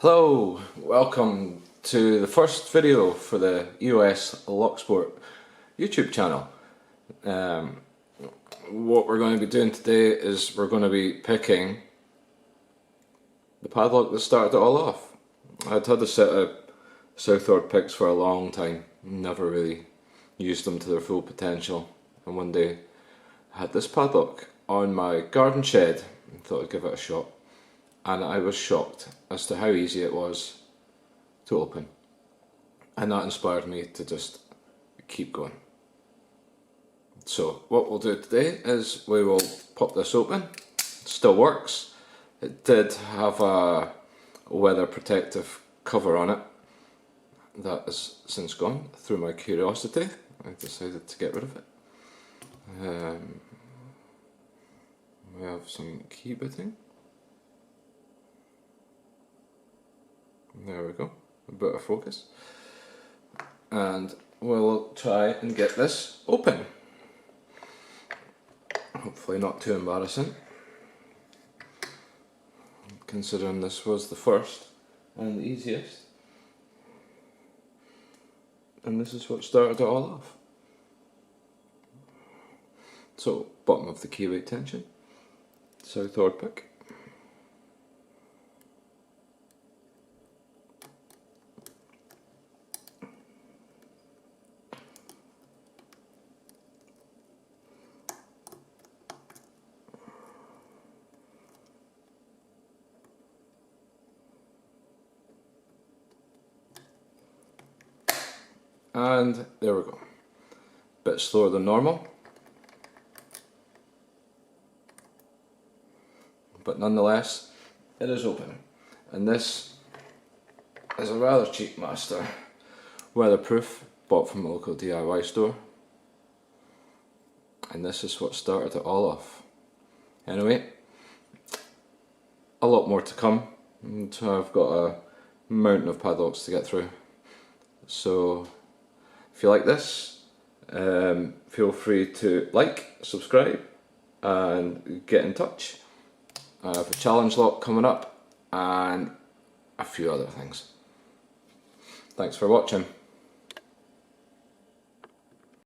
Hello, welcome to the first video for the EOS Locksport YouTube channel. What we're going to be doing today is we're going to be picking the padlock that started it all off. I'd had a set of Southward picks for a long time, never really used them to their full potential, and one day I had this padlock on my garden shed and thought I'd give it a shot. And I was shocked as to how easy it was to open, and that inspired me to just keep going. So what we'll do today is we will pop this open. It still works. It did have a weather protective cover on it that is since gone. Through my curiosity, I decided to get rid of it. We have some key bitting. There we go, a bit of focus, and we'll try and get this open. Hopefully not too embarrassing, considering this was the first and the easiest, and this is what started it all off. So, bottom of the keyway tension, Southward pick. And there we go. Bit slower than normal, but nonetheless it is open. And this is a rather cheap Master, weatherproof, bought from a local DIY store, and this is what started it all off. Anyway, a lot more to come, and I've got a mountain of padlocks to get through. So if you like this, feel free to like, subscribe, and get in touch. I have a challenge lock coming up and a few other things. Thanks for watching.